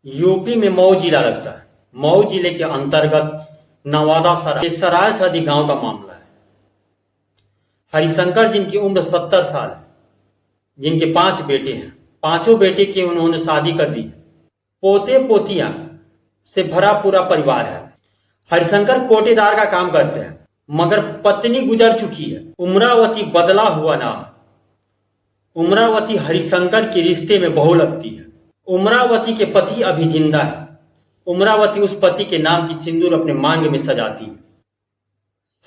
UP में मऊ जिला लगता है। मऊ जिले के अंतर्गत नवादा सराय सदी गांव का मामला है। हरिशंकर जिनकी उम्र 70 साल है, जिनके 5 बेटे हैं, पांचों बेटे की उन्होंने शादी कर दी। पोते पोतियां से भरा पूरा परिवार है। हरिशंकर कोटेदार का काम करते हैं, मगर पत्नी गुजर चुकी है। उमरावती बदला हुआ नाम। उमरावती हरिशंकर के रिश्ते में बहू लगती है। उमरावती के पति अभी जिंदा है। उमरावती उस पति के नाम की सिंदूर अपने मांग में सजाती है।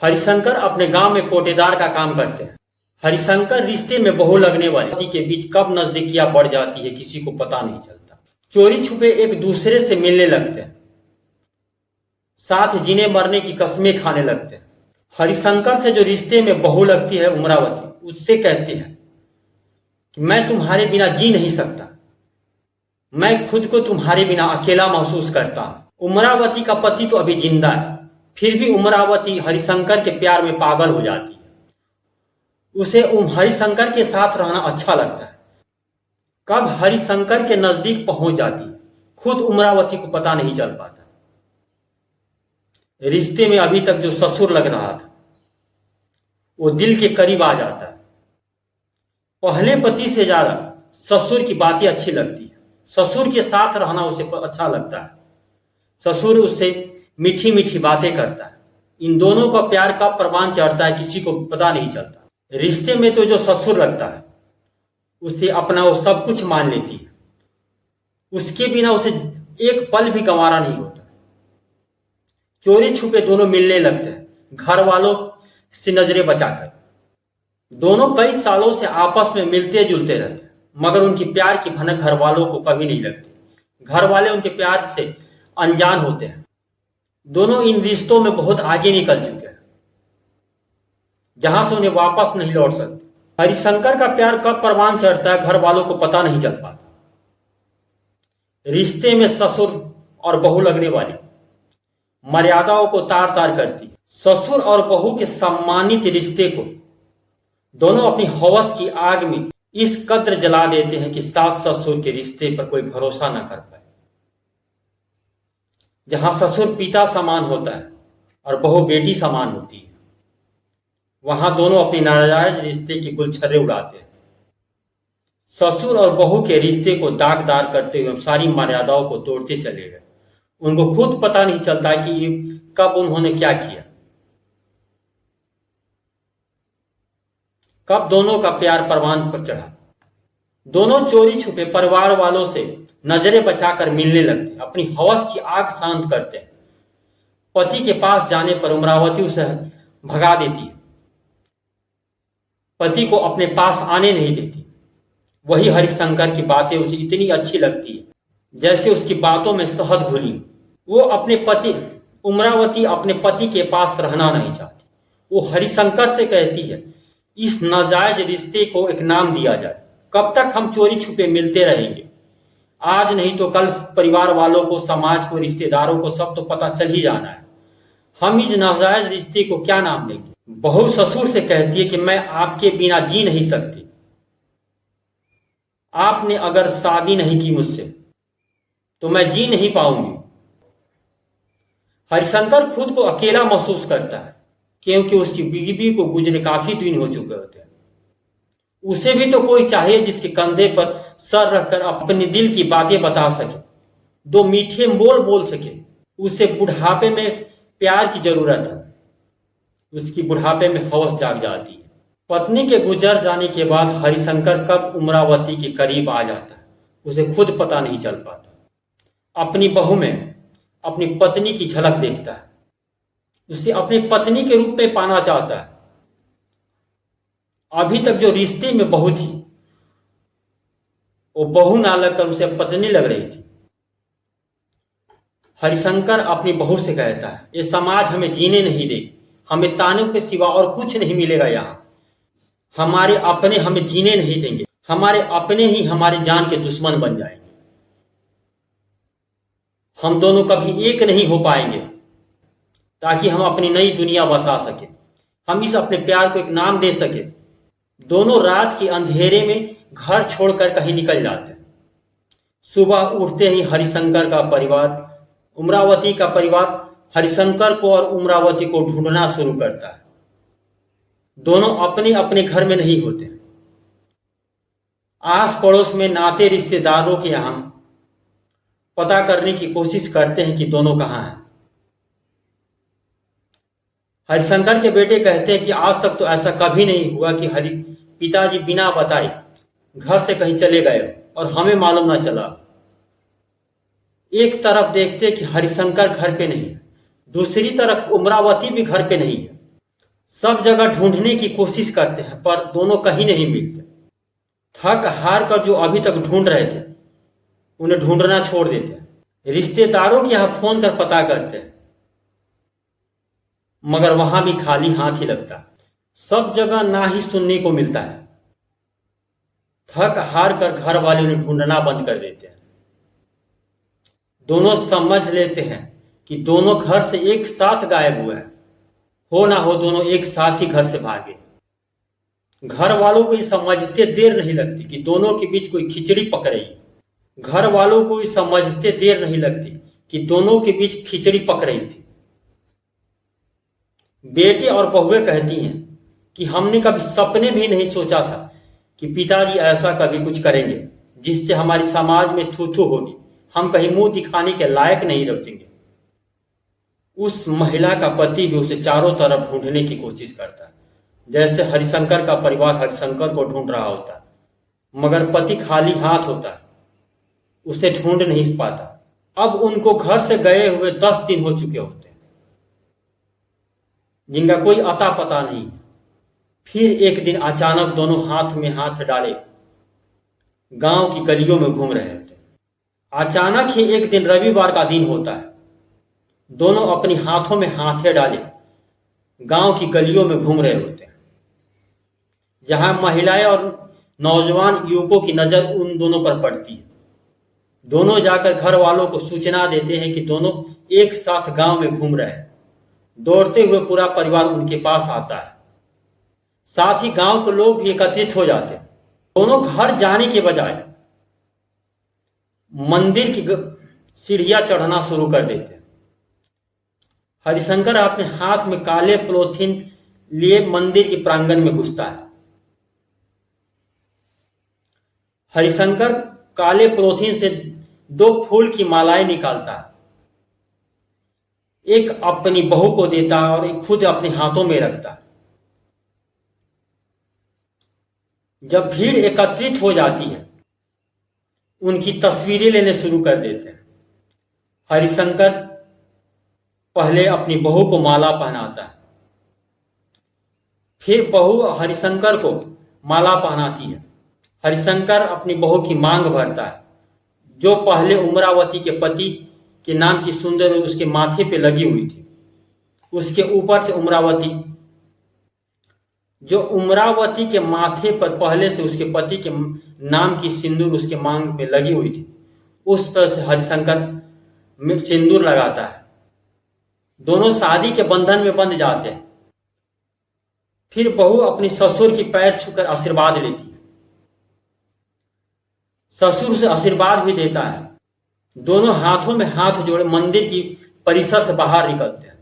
हरिशंकर अपने गांव में कोटेदार का काम करते हैं। हरिशंकर रिश्ते में बहू लगने वाले पति के बीच कब नजदीकियां बढ़ जाती है किसी को पता नहीं चलता। चोरी छुपे एक दूसरे से मिलने लगते हैं, साथ जीने मरने की कस्में खाने लगते हैं। हरिशंकर से जो रिश्ते में बहू लगती है उमरावती, उससे कहती है कि मैं तुम्हारे बिना जी नहीं सकता, मैं खुद को तुम्हारे बिना अकेला महसूस करता हूं। उमरावती का पति तो अभी जिंदा है, फिर भी उमरावती हरिशंकर के प्यार में पागल हो जाती है। उसे हरिशंकर के साथ रहना अच्छा लगता है। कब हरिशंकर के नजदीक पहुंच जाती है, खुद उमरावती को पता नहीं चल पाता। रिश्ते में अभी तक जो ससुर लग रहा था, वो दिल के करीब आ जाता है। पहले पति से ज्यादा ससुर की बातें अच्छी लगती है। ससुर के साथ रहना उसे अच्छा लगता है। ससुर उससे मीठी मीठी बातें करता है। इन दोनों का प्यार कब परवान चढ़ता है किसी को पता नहीं चलता। रिश्ते में तो जो ससुर लगता है, उसे अपना वो सब कुछ मान लेती है। उसके बिना उसे एक पल भी गंवारा नहीं होता। चोरी छुपे दोनों मिलने लगते हैं, घर वालों से नजरें बचाकर। दोनों कई सालों से आपस में मिलते जुलते रहते हैं, मगर उनकी प्यार की भनक घर वालों को कभी नहीं लगती। घर वाले उनके प्यार से अनजान होते हैं। दोनों इन रिश्तों में बहुत आगे निकल चुके हैं, जहां से उन्हें वापस नहीं लौट सकते। हरिशंकर का प्यार कब परवान चढ़ता है, घर वालों को पता नहीं चल पाता। रिश्ते में ससुर और बहू लगने वाली मर्यादाओं को तार तार करती है। ससुर और बहू के सम्मानित रिश्ते को दोनों अपनी हवस की आग में इस कद्र जला देते हैं कि सास ससुर के रिश्ते पर कोई भरोसा न कर पाए। जहां ससुर पिता समान होता है और बहू बेटी समान होती है, वहां दोनों अपनी नाजायज रिश्ते की गुलछर्रे उड़ाते हैं। ससुर और बहू के रिश्ते को दागदार करते हुए सारी मर्यादाओं को तोड़ते चले गए। उनको खुद पता नहीं चलता कि कब उन्होंने क्या किया, कब दोनों का प्यार परवान पर चढ़ा। दोनों चोरी छुपे परिवार वालों से नजरें बचाकर मिलने लगते, अपनी हवस की आग शांत करते हैं। पति के पास जाने पर उमरावती उसे भगा देती है, पति को अपने पास आने नहीं देती। वही हरिशंकर की बातें उसे इतनी अच्छी लगती है जैसे उसकी बातों में शहद घुली। वो उमरावती अपने पति के पास रहना नहीं चाहती। वो हरिशंकर से कहती है, इस नाजायज रिश्ते को एक नाम दिया जाए। कब तक हम चोरी छुपे मिलते रहेंगे? आज नहीं तो कल परिवार वालों को, समाज को, रिश्तेदारों को सब तो पता चल ही जाना है। हम इस नाजायज रिश्ते को क्या नाम देंगे? बहू ससुर से कहती है कि मैं आपके बिना जी नहीं सकती। आपने अगर शादी नहीं की मुझसे तो मैं जी नहीं पाऊंगी। हरिशंकर खुद को अकेला महसूस करता है, क्योंकि उसकी बीवी को गुजरे काफी दिन हो चुके होते हैं। उसे भी तो कोई चाहिए जिसके कंधे पर सर रखकर अपने दिल की बातें बता सके, दो मीठे बोल बोल सके। उसे बुढ़ापे में प्यार की जरूरत है। उसकी बुढ़ापे में हवस जाग जाती है। पत्नी के गुजर जाने के बाद हरिशंकर कब उमरावती के करीब आ जाता है, उसे खुद पता नहीं चल पाता। अपनी बहू में अपनी पत्नी की झलक देखता है। उसे अपनी पत्नी के रूप में पाना चाहता है। अभी तक जो रिश्ते में बहू थी, वो बहू ना लगकर उसे पत्नी लग रही थी। हरिशंकर अपनी बहू से कहता है, ये समाज हमें जीने नहीं देगी, हमें तानों के सिवा और कुछ नहीं मिलेगा। यहाँ हमारे अपने हमें जीने नहीं देंगे, हमारे अपने ही हमारी जान के दुश्मन बन जाएंगे। हम दोनों कभी एक नहीं हो पाएंगे, ताकि हम अपनी नई दुनिया बसा सके, हम इस अपने प्यार को एक नाम दे सके। दोनों रात के अंधेरे में घर छोड़कर कहीं निकल जाते हैं। सुबह उठते ही हरिशंकर का परिवार, उम्रावती का परिवार हरिशंकर को और उम्रावती को ढूंढना शुरू करता है। दोनों अपने अपने घर में नहीं होते। आस पड़ोस में नाते रिश्तेदारों के यहाँ पता करने की कोशिश करते हैं कि दोनों कहाँ हैं। हरिशंकर के बेटे कहते हैं कि आज तक तो ऐसा कभी नहीं हुआ कि पिताजी बिना बताए घर से कहीं चले गए और हमें मालूम ना चला। एक तरफ देखते कि हरिशंकर घर पे नहीं है, दूसरी तरफ उम्रावती भी घर पे नहीं है। सब जगह ढूंढने की कोशिश करते हैं पर दोनों कहीं नहीं मिलते। थक हार कर जो अभी तक ढूंढ रहे थे उन्हें ढूंढना छोड़ देते हैं। रिश्तेदारों के यहाँ फोन कर पता करते हैं मगर वहां भी खाली हाथ ही लगता है। सब जगह ना ही सुनने को मिलता है। थक हार कर घर वाले उन्हें ढूंढना बंद कर देते हैं। दोनों समझ लेते हैं कि दोनों घर से एक साथ गायब हुए हैं। हो ना हो दोनों एक साथ ही घर से भागे। घर वालों को ये समझते देर नहीं लगती कि दोनों के बीच कोई खिचड़ी पक रही है। घर वालों को ये समझते देर नहीं लगती कि दोनों के बीच खिचड़ी पक रही थी। बेटे और बहुएं कहती हैं कि हमने कभी सपने भी नहीं सोचा था कि पिताजी ऐसा कभी कुछ करेंगे जिससे हमारी समाज में थू थू होगी। हम कहीं मुंह दिखाने के लायक नहीं रखेंगे। उस महिला का पति भी उसे चारों तरफ ढूंढने की कोशिश करता है, जैसे हरिशंकर का परिवार हरिशंकर को ढूंढ रहा होता है, मगर पति खाली हाथ होता है, उसे ढूंढ नहीं पाता। अब उनको घर से गए हुए 10 दिन हो चुके होते हैं, जिनका कोई अता पता नहीं। फिर एक दिन अचानक दोनों हाथ में हाथ डाले गांव की गलियों में घूम रहे थे। अचानक ही एक दिन रविवार का दिन होता है। दोनों अपनी हाथों में हाथे डाले गांव की गलियों में घूम रहे होते हैं, जहां महिलाएं और नौजवान युवकों की नजर उन दोनों पर पड़ती है। दोनों जाकर घर वालों को सूचना देते हैं कि दोनों एक साथ गांव में घूम रहे हैं। दौड़ते हुए पूरा परिवार उनके पास आता है। साथ ही गांव के लोग भी एकत्रित हो जाते हैं। दोनों घर जाने के बजाय मंदिर की सीढ़ियां चढ़ना शुरू कर देते हैं। हरिशंकर अपने हाथ में काले पॉलीथिन लिए मंदिर के प्रांगण में घुसता है। हरिशंकर काले पॉलीथिन से 2 फूल की मालाएं निकालता है। एक अपनी बहू को देता है और एक खुद अपने हाथों में रखता है। जब भीड़ एकत्रित हो जाती है उनकी तस्वीरें लेने शुरू कर देते हैं। हरिशंकर पहले अपनी बहू को माला पहनाता है, फिर बहू हरिशंकर को माला पहनाती है। हरिशंकर अपनी बहू की मांग भरता है, जो पहले उम्रावती के पति के नाम की सुंदर उसके माथे पे लगी हुई थी। उसके ऊपर से उम्रावती के माथे पर पहले से उसके पति के नाम की सिंदूर उसके मांग पे लगी हुई थी, उस पर से हरिशंकर में सिंदूर लगाता है। दोनों शादी के बंधन में बंध जाते हैं। फिर बहू अपनी ससुर की पैर छूकर आशीर्वाद लेती है। ससुर से आशीर्वाद भी देता है। दोनों हाथों में हाथ जोड़े मंदिर की परिसर से बाहर निकलते हैं।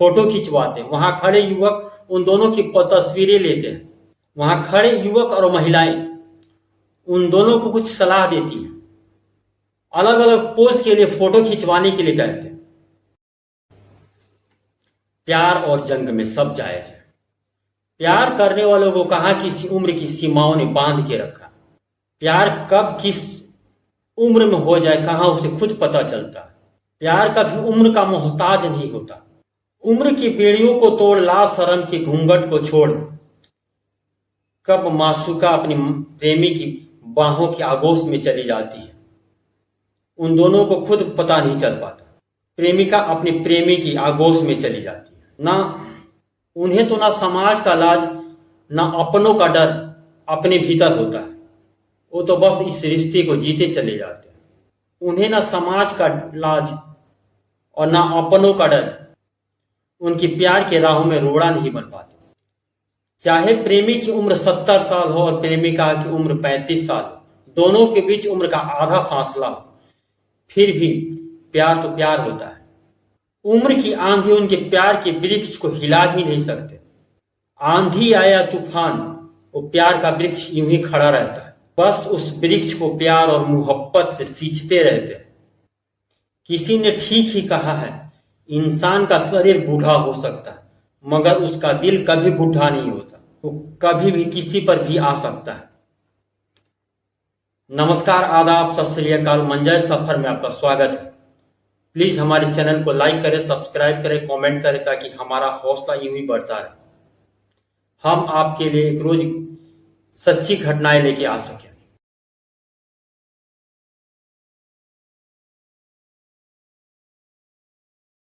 फोटो खिंचवाते हैं। वहां खड़े युवक उन दोनों की तस्वीरें लेते हैं। वहां खड़े युवक और महिलाएं उन दोनों को कुछ सलाह देती हैं। अलग अलग पोज के लिए फोटो खिंचवाने के लिए कहते हैं। प्यार और जंग में सब जायज है। प्यार करने वालों को कहां किसी उम्र की सीमाओं ने बांध के रखा। प्यार कब किस उम्र में हो जाए कहां उसे खुद पता चलता है। प्यार कभी उम्र का मोहताज नहीं होता। उम्र की बेड़ियों को तोड़ ला शर्म के घूंघट को छोड़ कब मासूका अपनी प्रेमी की बाहों की आगोश में चली जाती है, उन दोनों को खुद पता नहीं चल पाता। प्रेमिका अपने प्रेमी की आगोश में चली जाती है। ना उन्हें तो ना समाज का लाज ना अपनों का डर अपने भीतर होता है। वो तो बस इस रिश्ते को जीते चले जाते हैं। उन्हें ना समाज का लाज और ना अपनों का डर उनकी प्यार के राहों में रोड़ा नहीं बन पाते। चाहे प्रेमी की उम्र 70 साल हो और प्रेमिका की उम्र 35 साल हो, दोनों के बीच उम्र का आधा फासला हो, फिर भी प्यार तो प्यार होता है। उम्र की आंधी उनके प्यार के वृक्ष को हिला भी नहीं सकते। आंधी आया तूफान, वो प्यार का वृक्ष यूं ही खड़ा रहता है, बस उस वृक्ष को प्यार और मोहब्बत से सींचते रहते हैं। किसी ने ठीक ही कहा है, इंसान का शरीर बूढ़ा हो सकता है मगर उसका दिल कभी बूढ़ा नहीं होता, वो कभी भी किसी पर भी आ सकता है। नमस्कार, आदाब, सत श्री अकाल। मंजर सफर में आपका स्वागत है। प्लीज हमारे चैनल को लाइक करें, सब्सक्राइब करें, कमेंट करें ताकि हमारा हौसला यूं ही बढ़ता रहे। हम आपके लिए एक रोज सच्ची घटनाएं लेके आ सकें।